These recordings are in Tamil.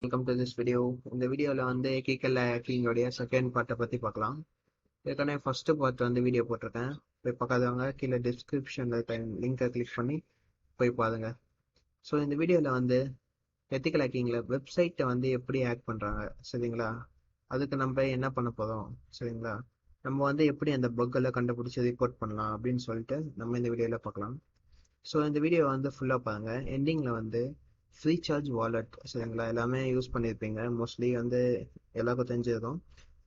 Welcome to this video. இந்த வீடியோவில் வந்து கிக்கல் ஹேக்கிங்கோடைய செகண்ட் பார்ட்டை பற்றி பார்க்கலாம். ஏற்கனவே ஃபர்ஸ்ட் பார்ட் வந்து வீடியோ போட்டிருக்கேன். போய் பார்க்காதவங்க கீழே டிஸ்கிரிப்ஷனில் இருக்க லிங்கை கிளிக் பண்ணி போய் பாருங்க. ஸோ இந்த வீடியோவில் வந்து எத்திக்கல் ஹேக்கிங்கில் வெப்சைட்டை வந்து எப்படி ஹேக் பண்ணுறாங்க சரிங்களா, அதுக்கு நம்ம என்ன பண்ண போகிறோம் சரிங்களா, நம்ம வந்து எப்படி அந்த பக்கெல்லாம் கண்டுபிடிச்சி ரிப்போர்ட் பண்ணலாம் அப்படின்னு சொல்லிட்டு நம்ம இந்த வீடியோவில் பார்க்கலாம். ஸோ இந்த வீடியோ வந்து ஃபுல்லாக பாருங்க. எண்டிங்கில் வந்து ஃப்ரீ சார்ஜ் வாலெட் சரிங்களா, எல்லாமே யூஸ் பண்ணியிருப்பீங்க, மோஸ்ட்லி வந்து எல்லாருக்கும் தெரிஞ்சிருக்கும்.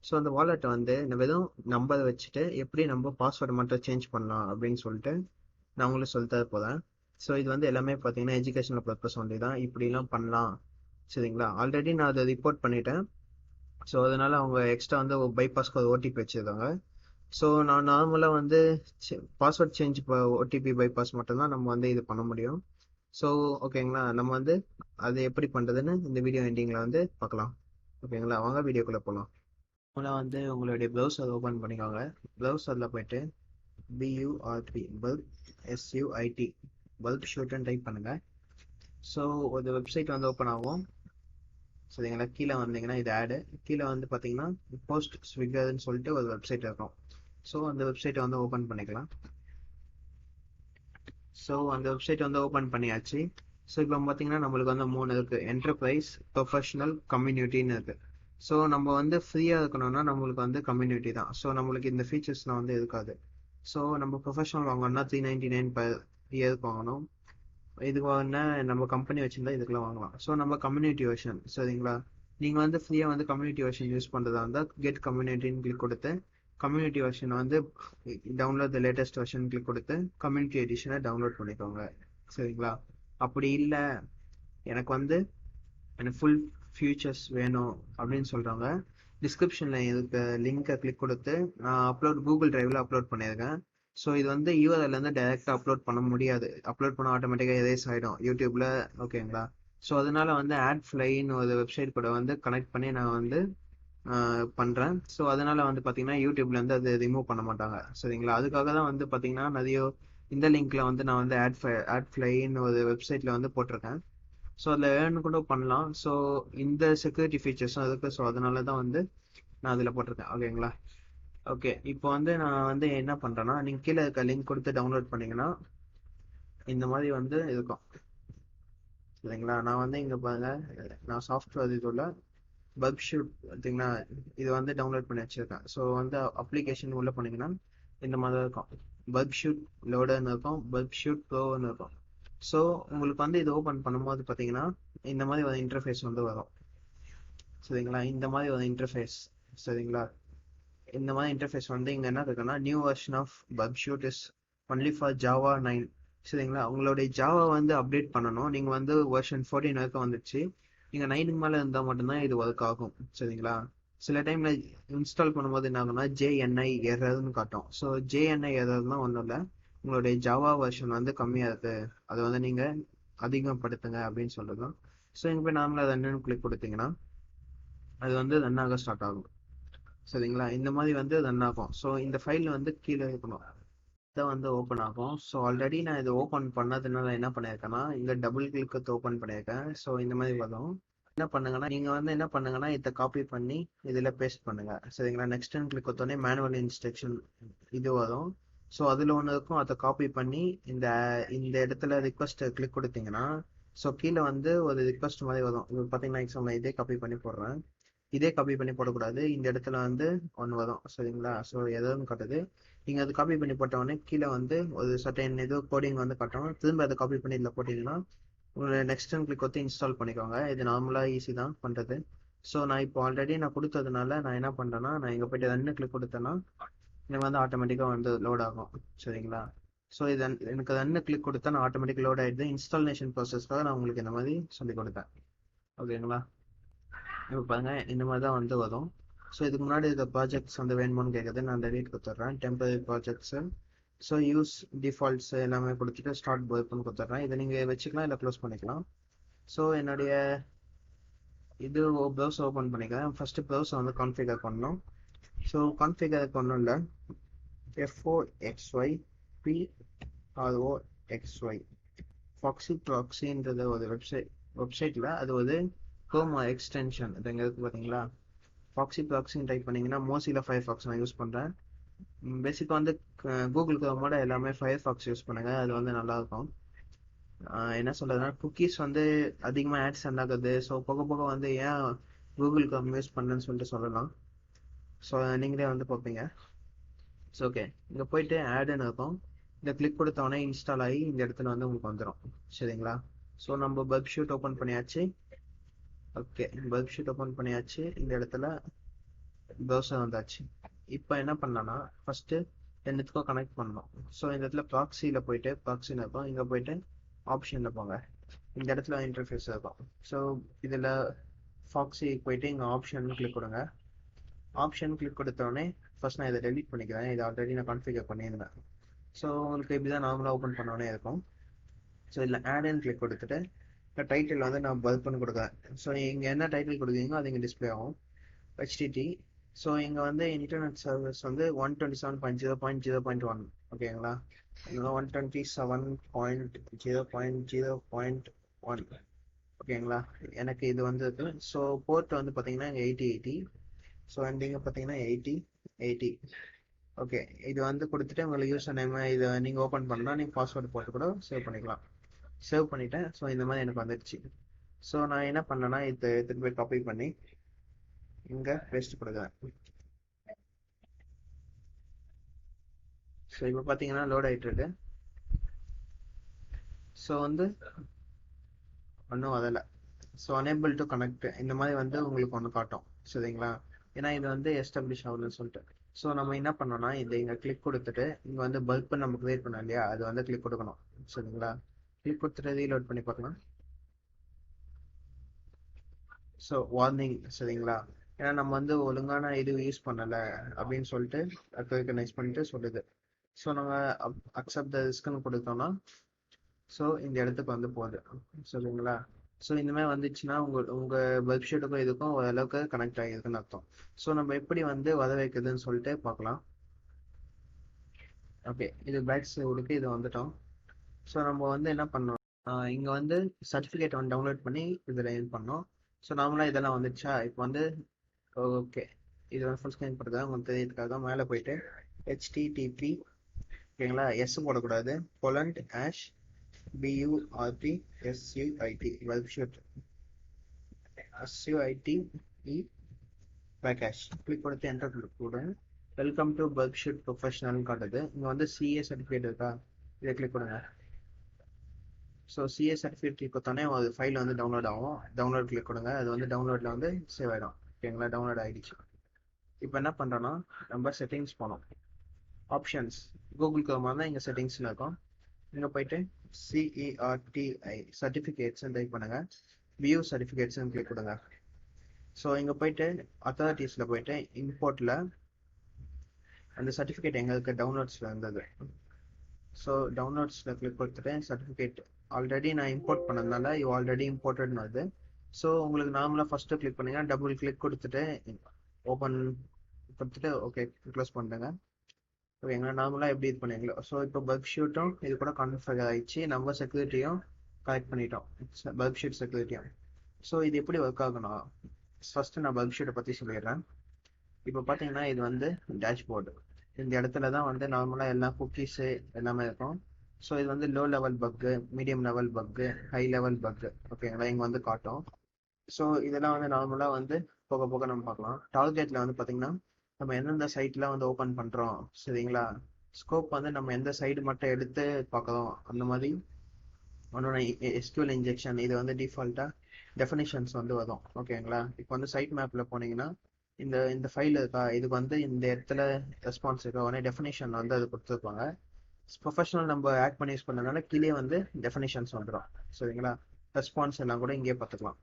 ஸோ அந்த வாலெட்டை வந்து வெறும் நம்பரை வச்சுட்டு எப்படி நம்ம பாஸ்வேர்டு மட்டும் சேஞ்ச் பண்ணலாம் அப்படின்னு சொல்லிட்டு நான் உங்களுக்கு சொல்லித்தர போகிறேன். ஸோ இது வந்து எல்லாமே பார்த்தீங்கன்னா எஜுகேஷனல் பர்பஸ் ஒன்லி தான், இப்படிலாம் பண்ணலாம் சரிங்களா. ஆல்ரெடி நான் அதை ரிப்போர்ட் பண்ணிட்டேன். ஸோ அதனால அவங்க எக்ஸ்ட்ரா வந்து பைபாஸ்க்கு ஒரு ஓடிபி வச்சுருக்காங்க. ஸோ நான் நார்மலாக வந்து பாஸ்வேர்ட் சேஞ்ச் ஓடிபி பைபாஸ் மட்டும்தான் நம்ம வந்து இது பண்ண முடியும். ஸோ ஓகேங்களா, நம்ம வந்து அது எப்படி பண்ணுறதுன்னு இந்த வீடியோ எண்டிங்கில் வந்து பார்க்கலாம். ஓகேங்களா, வாங்க வீடியோக்குள்ளே போகலாம். முதல்ல வந்து உங்களுடைய ப்ரௌசர் ஓப்பன் பண்ணிக்கோங்க. ப்ரௌசரில் போயிட்டு பியூஆர்பி பல்ப் எஸ்யூஐடி பல்ப் ஷூட்னு டைப் பண்ணுங்கள். ஸோ ஒரு வெப்சைட் வந்து ஓப்பன் ஆகும் சரிங்களா. கீழே வந்தீங்கன்னா இது ஆடு, கீழே வந்து பார்த்தீங்கன்னா போஸ்ட் ஸ்விக்கர்னு சொல்லிட்டு ஒரு வெப்சைட் இருக்கும். ஸோ அந்த வெப்சைட்டை வந்து ஓப்பன் பண்ணிக்கலாம். ஸோ அந்த வெப்சைட் வந்து ஓப்பன் பண்ணியாச்சு. ஸோ இப்போ பார்த்தீங்கன்னா நம்மளுக்கு வந்து 3 இருக்குது, என்டர்பிரைஸ், ப்ரொஃபஷனல், கம்யூனிட்டின்னு இருக்குது. ஸோ நம்ம வந்து ஃப்ரீயாக இருக்கணும்னா நம்மளுக்கு வந்து கம்யூனிட்டி தான். ஸோ நம்மளுக்கு இந்த ஃபீச்சர்ஸ்லாம் வந்து இருக்காது. ஸோ நம்ம ப்ரொஃபஷனல் வாங்கணும்னா 399 per இயருக்கு வாங்கணும். இதுக்கு வாங்கினா நம்ம கம்பெனி வச்சுருந்தா இதுக்கெல்லாம் வாங்கலாம். ஸோ நம்ம கம்யூனிட்டி வெர்ஷன் சரிங்களா. நீங்கள் வந்து ஃப்ரீயாக வந்து கம்யூனிட்டி வெர்ஷன் யூஸ் பண்ணுறதா இருந்தால் கெட் கம்யூனிட்டின்னு கிளிக் கொடுத்து கம்யூனிட்டி வெர்ஷனை வந்து download the latest version click கொடுத்து கம்யூனிட்டி எடிஷனை டவுன்லோட் பண்ணிக்கோங்க சரிங்களா. அப்படி இல்லை எனக்கு வந்து எனக்கு ஃபுல் ஃபியூச்சர்ஸ் வேணும் அப்படின்னு சொல்கிறவங்க டிஸ்கிரிப்ஷனில் இருக்க லிங்கை கிளிக் கொடுத்து நான் கூகுள் டிரைவில் அப்லோட் பண்ணியிருக்கேன். ஸோ இது வந்து யூஆர்எல்லேருந்து டைரெக்டாக அப்லோட் பண்ண முடியாது, அப்லோட் பண்ண ஆட்டோமேட்டிக்காக எரேஸ் ஆகிடும் யூடியூப்பில். ஓகேங்களா. ஸோ அதனால வந்து ஆட் ஃப்ளைன்னு ஒரு வெப்சைட் கூட வந்து கனெக்ட் பண்ணி நான் வந்து பண்ணுறேன். ஸோ அதனால வந்து பார்த்தீங்கன்னா யூடியூப்லேருந்து அது ரிமூவ் பண்ண மாட்டாங்க சரிங்களா. அதுக்காக தான் வந்து பார்த்தீங்கன்னா நிறைய இந்த லிங்க்ல வந்து நான் வந்து ஆட் ஃப்ளைன்னு ஒரு வெப்சைட்டில் வந்து போட்டிருக்கேன். ஸோ அதில் ஏர்ன் கூட பண்ணலாம். ஸோ இந்த செக்யூரிட்டி ஃபீச்சர்ஸும் இருக்குது. ஸோ அதனால தான் வந்து நான் அதில் போட்டிருக்கேன். ஓகேங்களா. ஓகே, இப்போ வந்து நான் வந்து என்ன பண்ணுறேன்னா, நீங்கள் கீழே இருக்க லிங்க் கொடுத்து டவுன்லோட் பண்ணிங்கன்னா இந்த மாதிரி வந்து இருக்கும் சரிங்களா. நான் வந்து இங்கே பாருங்க, நான் சாஃப்ட்வேர் இதுல பல்ப் ஷூட் பார்த்தீங்கன்னா இது வந்து டவுன்லோட் பண்ணி வச்சுருக்கேன். ஸோ வந்து அப்ளிகேஷன் உள்ளே போனீங்கன்னா இந்த மாதிரி இருக்கும், பல்ப் ஷூட் லோடர்னு இருக்கும், பல்ப் ஷூட் ப்ரோன்னு இருக்கும். ஸோ உங்களுக்கு வந்து இது ஓப்பன் பண்ணும்போது பார்த்தீங்கன்னா இந்த மாதிரி ஒரு இன்டர்ஃபேஸ் வந்து வரும் சரிங்களா. இந்த மாதிரி ஒரு இன்டர்ஃபேஸ் சரிங்களா. இந்த மாதிரி இன்டர்ஃபேஸ் வந்து இங்கே என்ன இருக்குன்னா, new version of bulb shoot is only for Java 9 சரிங்களா. உங்களுடைய ஜாவா வந்து அப்டேட் பண்ணணும். நீங்கள் வந்து வெர்ஷன் 14 வரைக்கும் வந்துச்சு, நீங்கள் 9க்கு மேலே இருந்தால் மட்டும்தான் இது ஒர்க் ஆகும் சரிங்களா. சில டைமில் இன்ஸ்டால் பண்ணும்போது என்ன ஆகும்னா ஜேஎன்ஐ எரர்னு காட்டும். ஸோ ஜேஎன்ஐ எரர்னா ஒன்றும் இல்லை, உங்களுடைய ஜாவா வெர்ஷன் வந்து கம்மியாக இருக்குது, அதை வந்து நீங்கள் அதிகப்படுத்துங்க அப்படின்னு சொல்கிறது. ஸோ இங்கே போய் நார்மலாக ரன்னு கிளிக் கொடுத்தீங்கன்னா அது வந்து ரன் ஆக ஸ்டார்ட் ஆகும் சரிங்களா. இந்த மாதிரி வந்து ரன் ஆகும். ஸோ இந்த ஃபைல் வந்து கீழே இருக்கணும், இதை வந்து ஓப்பன் ஆகும். ஸோ ஆல்ரெடி நான் இது ஓப்பன் பண்ணதுனால என்ன பண்ணியிருக்கேன்னா இங்கே டபுள் கிளிக் ஓப்பன் பண்ணியிருக்கேன். ஸோ இந்த மாதிரி வரும். என்ன பண்ணுங்கன்னா நீங்கள் வந்து என்ன பண்ணுங்கன்னா இதை காப்பி பண்ணி இதில் பேஸ்ட் பண்ணுங்க சரிங்களா. நெக்ஸ்ட் கிளிக் கொடுத்தோடனே மேனுவல் இன்ஸ்ட்ரக்ஷன் இது வரும். ஸோ அதில் ஒன்று இருக்கும், அதை காப்பி பண்ணி இந்த இந்த இடத்துல ரிக்வஸ்ட் கிளிக் கொடுத்தீங்கன்னா ஸோ கீழே வந்து ஒரு ரிக்வஸ்ட் மாதிரி வரும். இப்போ பார்த்தீங்கன்னா எக்ஸாம்பிள் இதே காப்பி பண்ணி போடுறேன், இதே காப்பி பண்ணி போடக்கூடாது, இந்த இடத்துல வந்து ஒன்று வரும் சரிங்களா. ஸோ எதுவும் காட்டுது, நீங்கள் அது காப்பி பண்ணி போட்டவொடனே கீழே வந்து ஒரு சர்டன் ஏதோ கோடிங் வந்து காட்டும், திரும்ப அதை காப்பி பண்ணி இதில் போட்டிங்கன்னா உங்களை நெக்ஸ்ட் கிளிக் வந்து இன்ஸ்டால் பண்ணிக்கோங்க. இது நார்மலாக ஈஸி தான் பண்ணுறது. ஸோ நான் இப்போ ஆல்ரெடி நான் கொடுத்ததுனால நான் என்ன பண்ணுறேன்னா நான் இங்கே போய்ட்டு ரன்னு கிளிக் கொடுத்தேன்னா எனக்கு வந்து ஆட்டோமேட்டிக்காக வந்து லோட் ஆகும் சரிங்களா. ஸோ இது எனக்கு ரன்னு கிளிக் கொடுத்தா நான் ஆட்டோமேட்டிக் லோட் ஆகிடுது. இன்ஸ்டாலேஷன் ப்ராசஸ்க்காக நான் உங்களுக்கு இந்த மாதிரி சொல்லி கொடுத்தேன். ஓகேங்களா. இப்போ பாருங்க இந்த மாதிரி தான் வந்து வரும். ஸோ இதுக்கு முன்னாடி இந்த ப்ராஜெக்ட்ஸ் வந்து வேணுமான்னு கேட்குது, நான் டெலிட் கொடுத்துட்றேன் temporary projects. So use defaults எல்லாமே கொடுத்துட்டு ஸ்டார்ட் பல்ப்னு கொடுத்துட்றேன். இதை நீங்கள் வச்சுக்கலாம் இல்லை க்ளோஸ் பண்ணிக்கலாம். ஸோ என்னுடைய இது ப்ரௌசர் ஓப்பன் பண்ணிக்கிறேன். ஃபஸ்ட்டு ப்ரௌசர் வந்து கான்ஃபிகர் பண்ணணும். ஸோ கான்ஃபிகர் ஒன்றும் இல்லை, FOXY PROXY ஃபாக்ஸி ப்ராக்ஸின்றது ஒரு வெப்சைட்டில் அது ஒரு Chrome எக்ஸ்டென்ஷன் இது எங்க இருக்கு பார்த்தீங்களா? ப்ராக்ஸின்னு டைப் பண்ணீங்கன்னா மோசிலா ஃபயர்ஃபாக்ஸ் நான் யூஸ் பண்ணுறேன். பேசிக்காக வந்து கூகுள் குரோமோட எல்லாமே ஃபயர்ஃபாக்ஸ் யூஸ் பண்ணுங்க, அது வந்து நல்லா இருக்கும். என்ன சொல்றதுன்னா குக்கீஸ் வந்து அதிகமாக ஆட் சென்ட் ஆகுது. ஸோ போக போக வந்து ஏன் கூகுள் குரோம் யூஸ் பண்ணுன்னு சொல்லிட்டு சொல்லலாம். ஸோ நீங்களே வந்து பார்ப்பீங்க. ஸோ ஓகே, இங்கே போயிட்டு ஆடுன்னு இருக்கும். இந்த கிளிக் கொடுத்தோடனே இன்ஸ்டால் ஆகி இந்த இடத்துல வந்து உங்களுக்கு வந்துடும். சரிங்களா? ஸோ நம்ம பல்க் ஷூட் ஓப்பன் பண்ணியாச்சு. ஓகே, பல்க் ஷீட் ஓப்பன் பண்ணியாச்சு. இந்த இடத்துல ப்ரௌசர் வந்தாச்சு. இப்போ என்ன பண்ணலாம்னா ஃபர்ஸ்ட் ரெண்டுத்துக்கும் கனெக்ட் பண்ணணும். ஸோ இந்த இடத்துல ப்ராக்ஸியில் போயிட்டு ப்ராக்ஸின்னு இருக்கும், இங்கே போயிட்டு ஆப்ஷனில் போங்க. இந்த இடத்துல இன்டர்ஃபேஸ் இருக்கும். ஸோ இதில் ஃபாக்ஸி போயிட்டு இங்கே ஆப்ஷன் கிளிக் கொடுங்க. ஆப்ஷன் கிளிக் கொடுத்தோடனே ஃபர்ஸ்ட் நான் இதை டெலிட் பண்ணிக்கிறேன். இதை ஆல்ரெடி நான் கான்ஃபிகர் பண்ணியிருந்தேன். ஸோ உங்களுக்கு இப்படி தான் நார்மலாக ஓப்பன் பண்ணோடனே இருக்கும். ஸோ இதில் ஆட் கிளிக் கொடுத்துட்டு இந்த டைட்டில் வந்து நான் பல்ப்னு கொடுக்குறேன். ஸோ இங்கே என்ன டைட்டில் கொடுக்குறீங்களோ அது இங்கே டிஸ்பிளே ஆகும். ஹெச்டிடி. ஸோ இங்கே வந்து இன்டர்நெட் சர்வீஸ் வந்து 127.0.0.1 ஓகேங்களா? இங்கே 127.0.0.1 ஓகேங்களா? எனக்கு இது வந்து ஸோ போர்ட் வந்து பார்த்தீங்கன்னா இங்கே 8080. ஸோ இங்கே பார்த்தீங்கன்னா 8080. ஓகே, இது வந்து கொடுத்துட்டு உங்களுக்கு யூசர் நேம் இதை நீங்கள் ஓப்பன் பண்ணால் நீங்கள் பாஸ்வேர்டு போட்டு கூட சேவ் பண்ணிக்கலாம். சேவ் பண்ணிட்டேன். ஸோ இந்த மாதிரி எனக்கு வந்துடுச்சு. ஸோ நான் என்ன பண்ணேன்னா இதை எடுத்துகிட்டு போய் காப்பி பண்ணி இங்கே பேஸ்ட் கொடுக்குறேன். ஸோ இப்போ பார்த்தீங்கன்னா லோட் ஆகிட்டு இருக்கு. ஸோ வந்து ஒன்றும் அதில் ஸோ அனேபிள் டு கனெக்ட் இந்த மாதிரி வந்து உங்களுக்கு ஒன்று காட்டும். சரிங்களா? ஏன்னா இது வந்து எஸ்டாப்ளிஷ் ஆகுதுன்னு சொல்லிட்டு. ஸோ நம்ம என்ன பண்ணோம்னா இதை இங்கே கிளிக் கொடுத்துட்டு இங்கே வந்து பல்ப் நம்ம கிரியேட் பண்ணோம் இல்லையா, அது வந்து கிளிக் கொடுக்கணும். சரிங்களா? கிளிக் கொடுத்துட்டு ரீலோட் பண்ணி பார்க்கலாம். So warning. சரிங்களா? ஏன்னா நம்ம வந்து ஒழுங்கான இது யூஸ் பண்ணலை அப்படின்னு சொல்லிட்டு ரெக்கக்னைஸ் பண்ணிட்டு சொல்லுது. ஸோ நம்ம அக்செப்ட் த ரிஸ்க்னு கொடுத்தோம்னா ஸோ இந்த இடத்துக்கு வந்து போகுது. சரிங்களா? ஸோ இந்த மாதிரி வந்துச்சுன்னா உங்கள் வெப்சைட்டுக்கும் இதுக்கும் ஓரளவுக்கு கனெக்ட் ஆகிருக்குன்னு அர்த்தம். ஸோ நம்ம எப்படி வந்து வர வைக்கிறதுன்னு சொல்லிட்டு பார்க்கலாம். ஓகே, இது பேக் சைடுக்கு இது வந்துட்டோம். ஸோ நம்ம வந்து என்ன பண்ணோம், இங்கே வந்து சர்டிஃபிகேட் வந்து டவுன்லோட் பண்ணி இதில் இது பண்ணோம். ஸோ நார்மலாக இதெல்லாம் வந்துச்சா. இப்போ வந்து ஓகே, இது வந்து ஃபுல் ஸ்க்ரீன் பண்ணுறதா உங்களுக்கு தெரியறதுக்காக மேலே போயிட்டு ஹெச்டிடிபி ஓகேங்களா, எஸ் போடக்கூடாது, பொலண்ட் ஆஷ் BURTSUIT website SUITE package click கொடுத்து என்டர் கூட வெல்கம் டு வெப்சைட் ப்ரொஃபஷனல்னு காட்டுது. இங்கே வந்து சிஏ சர்டிஃபிகேட் இருக்கா, இதை கிளிக் கொடுங்க. ஸோ சிஏ சர்டிஃபிகேட் கொடுத்தோன்னே ஒரு ஃபைல் வந்து டவுன்லோட் ஆகும். டவுன்லோட் கிளிக் கொடுங்க. அது வந்து டவுன்லோடில் வந்து சேவ் ஆகிடும். ஓகேங்களா? டவுன்லோட் ஆகிடுச்சு. இப்போ என்ன பண்ணுறோன்னா நம்ம செட்டிங்ஸ் போனோம். ஆப்ஷன்ஸ் கூகுள் குரோமா தான் இங்கே செட்டிங்ஸ்னு இருக்கும். இங்கே போயிட்டு CERTI சர்டிஃபிகேட்ஸ் டைப் பண்ணுங்க. வியூ சர்டிஃபிகேட்ஸ் கிளிக் கொடுங்க. ஸோ இங்கே போயிட்டு அத்தாரிட்டிஸில் போயிட்டு இம்போர்ட்டில் அந்த சர்டிஃபிகேட் எங்களுக்கு டவுன்லோட்ஸில் இருந்தது. ஸோ டவுன்லோட்ஸில் கிளிக் கொடுத்துட்டு சர்டிஃபிகேட் ஆல்ரெடி நான் இம்போர்ட் பண்ணதுனால இது ஆல்ரெடி இம்போர்ட்டட்னு வருது. ஸோ உங்களுக்கு நார்மலாக ஃபஸ்ட்டு கிளிக் பண்ணிங்கன்னா டபுள் கிளிக் கொடுத்துட்டு ஓப்பன் கொடுத்துட்டு ஓகே க்ளோஸ் பண்ணுங்க. ஓகேங்களா? நார்மலாக எப்படி இது பண்ணீங்களோ. ஸோ இப்போ பல்க் ஷீட்டும் இது கூட கான்ஃபிகர் ஆகிடுச்சு. நம்ம செக்யூரிட்டியும் கனெக்ட் பண்ணிட்டோம், பல்க் ஷீட் செக்யூரிட்டியும். ஸோ இது எப்படி ஒர்க் ஆகுனா ஃபர்ஸ்ட் நான் பல்க் ஷீட்டை பற்றி சொல்லிடுறேன். இப்போ பார்த்தீங்கன்னா இது வந்து டேஷ்போர்டு. இந்த இடத்துல தான் வந்து நார்மலாக எல்லா குக்கீஸு எல்லாமே இருக்கும். ஸோ இது வந்து லோ லெவல் பக்கு, மீடியம் லெவல் பக்கு, ஹை லெவல் பக்கு ஓகேங்களா இங்கே வந்து காட்டும். ஸோ இதெல்லாம் வந்து நார்மலாக வந்து போக போக நம்ம பார்க்கலாம். டார்கெட்டில் வந்து பார்த்தீங்கன்னா நம்ம எந்தெந்த சைட்லாம் வந்து ஓப்பன் பண்ணுறோம். சரிங்களா? ஸ்கோப் வந்து நம்ம எந்த சைடு மட்டும் எடுத்து பார்க்குறோம் அந்த மாதிரி ஒன்னொன்று SQL இன்ஜெக்ஷன் இது வந்து டிஃபால்ட்டாக டெஃபினிஷன்ஸ் வந்து வரும். ஓகேங்களா? இப்போ வந்து சைட் மேப்பில் போனீங்கன்னா இந்த இந்த ஃபைல் இருக்கா, இதுக்கு வந்து இந்த இடத்துல ரெஸ்பான்ஸ் இருக்கா, உடனே டெஃபினேஷன் வந்து அது கொடுத்துருப்பாங்க. ப்ரொஃபஷனல் நம்ம ஆட் பண்ணி யூஸ் பண்ணதுனால கீழே வந்து டெஃபினேஷன்ஸ் வந்துடும். சரிங்களா? ரெஸ்பான்ஸ் எல்லாம் கூட இங்கேயே பார்த்துக்கலாம்.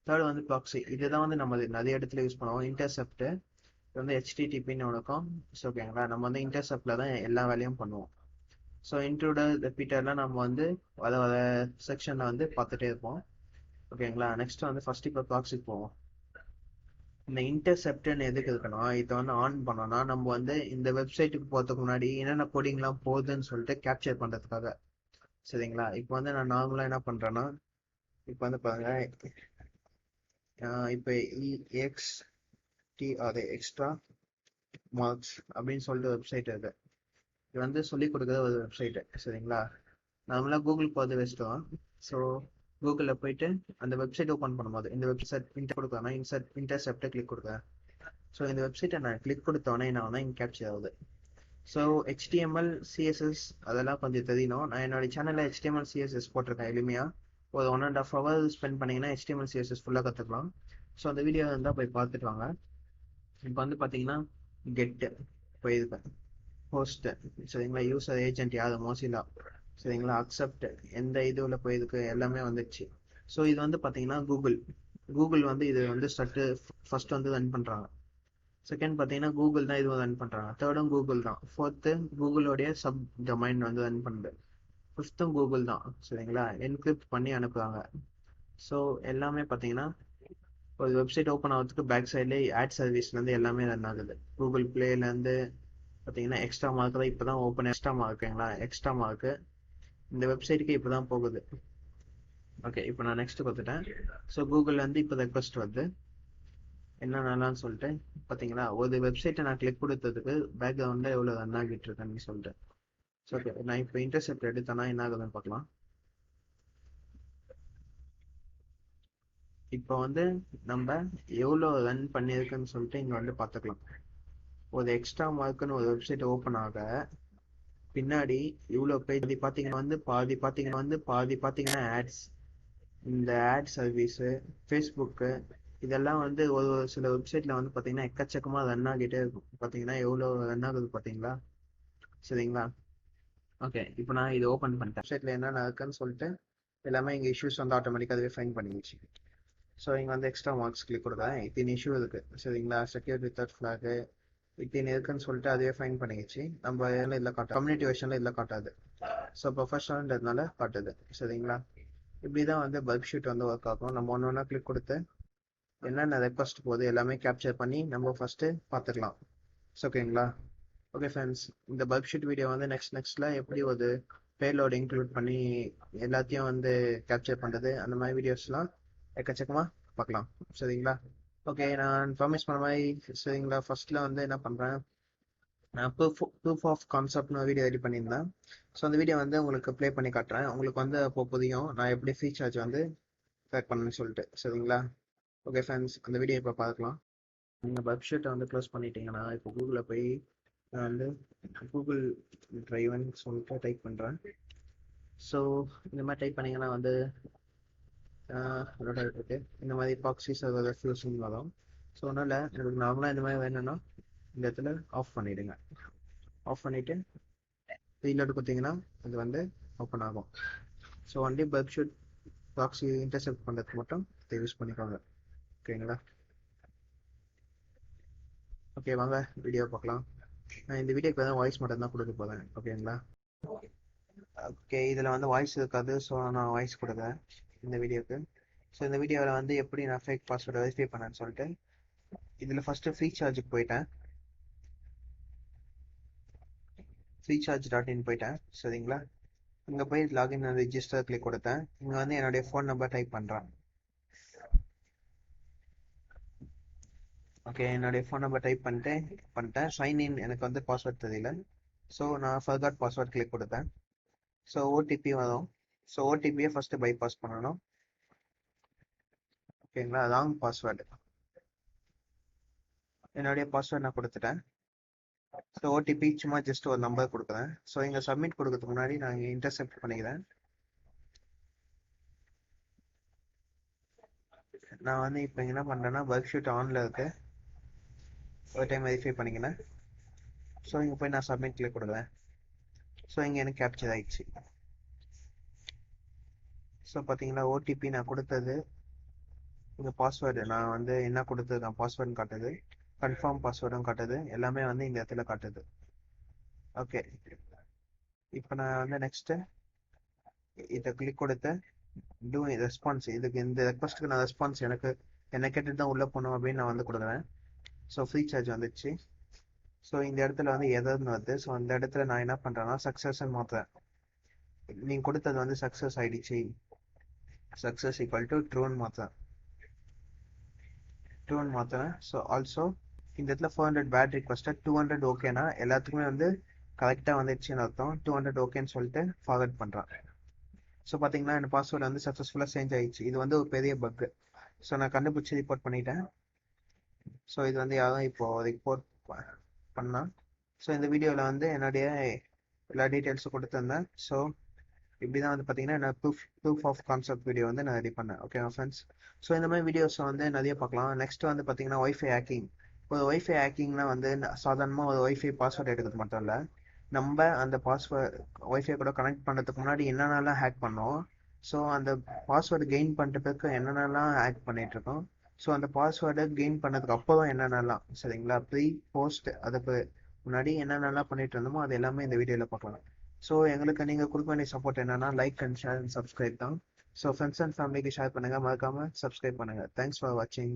தேர்ட் வந்து ப்ராக்ஸி. இதுதான் வந்து நம்ம நிறைய இடத்துல யூஸ் பண்ணுவோம். இன்டர்செப்ட் வந்து HTTPன்னு இருக்கும். ஓகேங்களா? நம்ம வந்து இன்டர்செப்ட்ல தான் எல்லா வேலையும் பண்ணுவோம். ஸோ இன்ட்ரூடர் ரிப்பீட்டர்லாம் நம்ம வந்து வர வர செக்ஷனில் வந்து பார்த்துட்டே இருப்போம். ஓகேங்களா? நெக்ஸ்ட் வந்து ஃபர்ஸ்ட் இப்போ ப்ராக்ஸிக்கு போவோம். இந்த இன்டர்செப்ட்னு எதுக்கு இருக்குன்னா இதை வந்து ஆன் பண்ணோம்னா நம்ம வந்து இந்த வெப்சைட்டுக்கு போகிறதுக்கு முன்னாடி என்னென்ன கோடிங்லாம் போகுதுன்னு சொல்லிட்டு கேப்சர் பண்ணுறதுக்காக. சரிங்களா? இப்போ வந்து நான் நார்மலாக என்ன பண்ணுறேன்னா இப்போ வந்து பாருங்க இப்போ EXT அது எக்ஸ்ட்ரா மார்க்ஸ் அப்படின்னு சொல்லிட்டு வெப்சைட் இருக்கு. இது வந்து சொல்லி கொடுக்குற ஒரு வெப்சைட்டு, சரிங்களா? நார்மலாக கூகுள் பார்த்து வச்சிட்டோம். ஸோ கூகுளில் போயிட்டு அந்த வெப்சைட் ஓப்பன் பண்ணும்போது இந்த வெப்சைட் இன்டர் கொடுக்கலாம், இன்டர்செப்டை கிளிக் கொடுக்குறேன். ஸோ இந்த வெப்சைட்டை நான் கிளிக் கொடுத்தோன்னே என்ன ஆகுனா இங்கே கேப்சர் ஆகுது. ஸோ HTML CSS அதெல்லாம் கொஞ்சம் தெரியணும். நான் என்னோட சேனலில் HTML CSS போட்டிருக்கேன் எளிமையாக. ஒரு 1.5 hour ஸ்பெண்ட் பண்ணிங்கன்னா HTML CSS ஃபுல்லாக கற்றுக்கலாம். ஸோ அந்த வீடியோ இருந்தால் போய் பார்த்துட்டு வாங்க. இப்போ வந்து பார்த்தீங்கன்னா கெட்டு போயிருக்கேன், ஹோஸ்ட்டு, சரிங்களா? யூசர் ஏஜென்ட் யார், மோசிலா, சரிங்களா? அக்செப்ட் எந்த இதுவில் போயிருக்கு எல்லாமே வந்துடுச்சு. ஸோ இது வந்து பார்த்தீங்கன்னா கூகுள் வந்து இது வந்து ஃபர்ஸ்ட் வந்து ரன் பண்ணுறாங்க. செகண்ட் பார்த்தீங்கன்னா கூகுள் தான் இதுவும் ரன் பண்ணுறாங்க. தேர்டும் கூகுள் தான். ஃபோர்த்து கூகுளோடைய சப் டொமைன் வந்து ரன் பண்ணுது. ஃபிஃப்த்தும் கூகுள் தான், சரிங்களா? என்கிரிப்ட் பண்ணி அனுப்புகிறாங்க. ஸோ எல்லாமே பார்த்தீங்கன்னா ஒரு வெப்சைட் ஓப்பன் ஆகிறதுக்கு பேக் சைட்லேயே ஆட் சர்வீஸ்லேருந்து எல்லாமே ரன் ஆகுது. கூகுள் பிளேலேருந்து பார்த்தீங்கன்னா எக்ஸ்ட்ரா மார்க் தான் இப்போ தான் ஓப்பன், எக்ஸ்ட்ரா மார்க்குங்களா, எக்ஸ்ட்ரா மார்க்கு இந்த வெப்சைட்டுக்கு இப்போ தான் போகுது. ஓகே, இப்போ நான் நெக்ஸ்ட் கொடுத்துட்டேன். ஸோ கூகுள் வந்து இப்போ ரெக்வஸ்ட் வருது என்னென்னலாம்னு சொல்லிட்டு. பார்த்தீங்களா, ஒரு வெப்சைட்டை நான் கிளிக் கொடுத்ததுக்கு பேக்ரவுண்டில் எவ்வளோ ரன் ஆகிட்டு இருக்கேன்னு சொல்லிட்டு. ஸோ ஓகே, நான் இப்போ இன்டர்செப்ட் எடுத்தேன்னா என்ன ஆகுதுன்னு பார்க்கலாம். இப்போ வந்து நம்ம எவ்வளோ ரன் பண்ணியிருக்குன்னு சொல்லிட்டு இங்கே வந்து பார்த்துக்கலாம். ஒரு எக்ஸ்ட்ரா மார்க்குன்னு ஒரு வெப்சைட் ஓப்பன் ஆக பின்னாடி இவ்வளோ பேஜ் பாதி பார்த்தீங்கன்னா ஆட்ஸ், இந்த ஆட் சர்வீஸு, ஃபேஸ்புக்கு, இதெல்லாம் வந்து ஒரு சில வெப்சைட்டில் வந்து பார்த்தீங்கன்னா எக்கச்சக்கமாக ரன் ஆகிட்டே இருக்கும். பார்த்தீங்கன்னா எவ்வளோ ரன் ஆகுது பார்த்தீங்களா, சரிங்களா? ஓகே, இப்போ நான் இது ஓப்பன் பண்ணிட்டேன். வெப்சைட்டில் என்னென்ன இருக்குன்னு சொல்லிட்டு எல்லாமே இங்கே இஷ்யூஸ் வந்து ஆட்டோமேட்டிக்காகவே ஃபைன் பண்ணிடுச்சு. ஸோ இங்கே வந்து எக்ஸ்ட்ரா மார்க்ஸ் கிளிக் கொடுத்தேன். இத்தனை இஷ்யூ இருக்குது, சரிங்களா? செக்யூரிட்டி வித்தவுட் ஃப்ளாகு இத்தனை இருக்குன்னு சொல்லிட்டு அதுவே ஃபைன் பண்ணிடுச்சு. நம்ம இதில் இல்லை காட்டாது, கம்யூனிட்டி வெர்ஷனில் இல்லை காட்டாது. ஸோ ப்ரொஃபஷனல்ன்றதுனால காட்டுது, சரிங்களா? இப்படி தான் வந்து பல்க் ஷீட் வந்து ஒர்க் ஆகும். நம்ம ஒன்று ஒன்றா கிளிக் கொடுத்து என்னென்ன ரெக்வஸ்ட் போகுது எல்லாமே கேப்சர் பண்ணி நம்ம ஃபஸ்ட்டு பார்த்துக்கலாம். ஓகேங்களா? ஓகே ஃப்ரெண்ட்ஸ், இந்த பல்க் ஷீட் வீடியோ வந்து நெக்ஸ்ட்டில் எப்படி ஒரு பேலோடு இன்க்ளூட் பண்ணி எல்லாத்தையும் வந்து கேப்சர் பண்ணுறது, அந்த மாதிரி வீடியோஸ்லாம் எக்கச்சக்கமாக பார்க்கலாம், சரிங்களா? ஓகே, நான் ப்ராமிஸ் பண்ண மாதிரி, சரிங்களா, ஃபர்ஸ்ட்டில் வந்து என்ன பண்ணுறேன், நான் ப்ரூஃப் ஆஃப் கான்செப்ட்னு வீடியோ ரெடி பண்ணியிருந்தேன். ஸோ அந்த வீடியோ வந்து உங்களுக்கு ப்ளே பண்ணி காட்டுறேன். உங்களுக்கு வந்து அப்போ புரியும் நான் எப்படி ஃப்ரீ சார்ஜ் வந்து ட்ராக் பண்ணணும்னு சொல்லிட்டு, சரிங்களா? ஓகே ஃப்ரெண்ட்ஸ், அந்த வீடியோ இப்போ பார்க்கலாம். நீங்கள் வெப்சைட்டை வந்து க்ளோஸ் பண்ணிட்டீங்கன்னா இப்போ கூகுளில் போய் நான் வந்து கூகுள் டிரைவ்னு சொல்லிட்டு டைப் பண்ணுறேன். ஸோ இந்த மாதிரி டைப் பண்ணிங்கன்னா வந்து இருக்கு, இந்த மாதிரி பாக்ஸி சர்வர் ரெஃப்யூஷன் வரும். ஸோ அதனால் எனக்கு நார்மலாக இந்த மாதிரி வேணும்னா இந்த இடத்துல ஆஃப் பண்ணிவிடுங்க. ஆஃப் பண்ணிவிட்டு ரீலோடு கொடுத்தீங்கன்னா அது வந்து ஓப்பன் ஆகும். So only website proxy intercept பண்ணுறதுக்கு மட்டும் இதை யூஸ் பண்ணிக்கோங்க, ஓகேங்களா? ஓகே, வாங்க வீடியோ பார்க்கலாம். நான் இந்த வீடியோக்கு வந்து வாய்ஸ் மட்டும் தான் கொடுக்க போகிறேன், ஓகேங்களா? ஓகே, இதில் வந்து வாய்ஸ் இருக்காது, ஸோ நான் வாய்ஸ் கொடுக்குறேன் இந்த வீடியோக்கு. ஸோ இந்த வீடியோவில் வந்து எப்படி நான் ஃபேக் பாஸ்வேர்டை வெரிஃபை பண்ணேன்னு சொல்லிட்டு இதில் ஃபஸ்ட்டு ஃப்ரீ சார்ஜுக்கு போயிட்டேன். freecharge.in போயிட்டேன், சரிங்களா? இங்கே போய் லாகின் அண்ட் ரெஜிஸ்டர் கிளிக் கொடுத்தேன். இங்கே வந்து என்னுடைய ஃபோன் நம்பர் டைப் பண்ணுறேன். ஓகே, என்னுடைய ஃபோன் நம்பர் டைப் பண்ணிட்டேன். சைன் இன் எனக்கு வந்து பாஸ்வேர்ட் தெரியல, ஸோ நான் ஃபர்காட் பாஸ்வேர்ட் கிளிக் கொடுத்தேன். ஸோ ஓடிபி வரும். ஸோ ஓடிபியை ஃபஸ்ட்டு பைபாஸ் பண்ணணும், ஓகேங்களா? ராங் பாஸ்வேர்டு, என்னுடைய பாஸ்வேர்ட் நான் கொடுத்துட்டேன். ஸோ ஓடிபி சும்மா ஜஸ்ட் ஒரு நம்பர் கொடுக்குறேன். ஸோ இங்கே சப்மிட் கொடுக்கறதுக்கு முன்னாடி நான் இங்கே இன்டர்செப்ட் பண்ணிக்கிறேன். நான் வந்து இப்போ என்ன பண்ணுறேன்னா ஒர்க் ஷீட் ஆனில் இருக்கு, ஒரு டைம் வெரிஃபை பண்ணிக்கிறேன். ஸோ இங்கே போய் நான் சப்மிட் கிளிக் கொடுக்குறேன். ஸோ இங்கே எனக்கு கேப்சர் ஆயிடுச்சு. ஸோ பார்த்தீங்களா, ஓடிபி நான் கொடுத்தது, இங்கே பாஸ்வேர்டு நான் வந்து என்ன கொடுத்தது நான் பாஸ்வேர்டுன்னு காட்டுது, கன்ஃபார்ம் பாஸ்வேர்டும் காட்டுது, எல்லாமே வந்து இந்த இடத்துல காட்டுது. ஓகே, இப்போ நான் வந்து நெக்ஸ்ட்டு இதை கிளிக் கொடுத்து டூ ரெஸ்பான்ஸ், இதுக்கு இந்த ரெக்வஸ்ட்டுக்கு நான் ரெஸ்பான்ஸ் என்ன கேட்டுட்டு தான் உள்ளே போகணும் அப்படின்னு நான் வந்து கொடுக்குறேன். ஸோ ஃப்ரீ சார்ஜ் வந்துடுச்சு. ஸோ இந்த இடத்துல வந்து எதர்னு வருது. ஸோ அந்த இடத்துல நான் என்ன பண்ணுறேன்னா சக்ஸஸ்ன்னு மாற்றுறேன். நீங்கள் கொடுத்தது வந்து சக்ஸஸ் ஆகிடுச்சு, சக்ஸஸ் ஈக்குவல் டு ட்ரூன்னு மாற்றுறேன். 2 மாற்றுறேன். ஸோ ஆல்சோ இந்த இடத்துல 400 பேட் ரிக்வஸ்ட்டை 200 ஓகேனா எல்லாத்துக்குமே வந்து கரெக்டாக வந்துடுச்சுன்னு அர்த்தம். 200 ஓகேன்னு சொல்லிட்டு ஃபார்வர்ட் பண்ணுறேன். ஸோ பார்த்தீங்கன்னா இந்த பாஸ்வேர்டு வந்து சக்ஸஸ்ஃபுல்லாக சேஞ்ச் ஆயிடுச்சு. இது வந்து ஒரு பெரிய பக்கு. ஸோ நான் கண்டுபிடிச்சி ரிப்போர்ட் பண்ணிட்டேன். ஸோ இது வந்து யாரும் இப்போ ரிப்போர்ட் பண்ணால். ஸோ இந்த வீடியோவில் வந்து என்னுடைய எல்லா டீட்டெயில்ஸும் கொடுத்துருந்தேன். ஸோ இப்படி தான் வந்து பார்த்தீங்கன்னா நான் ப்ரூஃப் ஆஃப் கான்செப்ட் வீடியோ வந்து நான் ரெடி பண்ணேன். Okay friends. ஸோ இந்த மாதிரி வீடியோஸ் வந்து நிறைய பார்க்கலாம். நெக்ஸ்ட் வந்து பார்த்தீங்கன்னா ஒய்ஃபை ஹேக்கிங். ஒரு ஒய்ஃபை ஹேக்கிங்னா வந்து சாதாரணமாக ஒரு ஒய்ஃபை பாஸ்வேர்ட் எடுக்கிறது மட்டும் இல்லை, நம்ம அந்த பாஸ்வேர்ட் ஒய்ஃபை கூட கனெக்ட் பண்ணுறதுக்கு முன்னாடி என்னென்னலாம் ஹேக் பண்ணோம், ஸோ அந்த பாஸ்வேர்டு கெயின் பண்ணுறதுக்கு என்னென்னலாம் ஹேக் பண்ணிட்டு இருக்கோம், ஸோ அந்த பாஸ்வேர்டை கெயின் பண்ணதுக்கு அப்புறம் என்னென்னலாம், சரிங்களா, ப்ரீ போஸ்ட் அதுக்கு முன்னாடி என்னென்னலாம் பண்ணிட்டு இருந்தோமோ அது எல்லாமே இந்த வீடியோவில் பார்க்கலாம். ஸோ எங்களுக்கு நீங்கள் கொடுக்க வேண்டிய சப்போர்ட் என்னன்னா like and share and subscribe தான். ஸோ ஃப்ரெண்ட்ஸ் அண்ட் ஃபேமிலிக்கு ஷேர் பண்ணுங்கள், மறக்காமல் சப்ஸ்கிரைப் பண்ணுங்கள். தேங்க்ஸ் ஃபார் வாட்சிங்.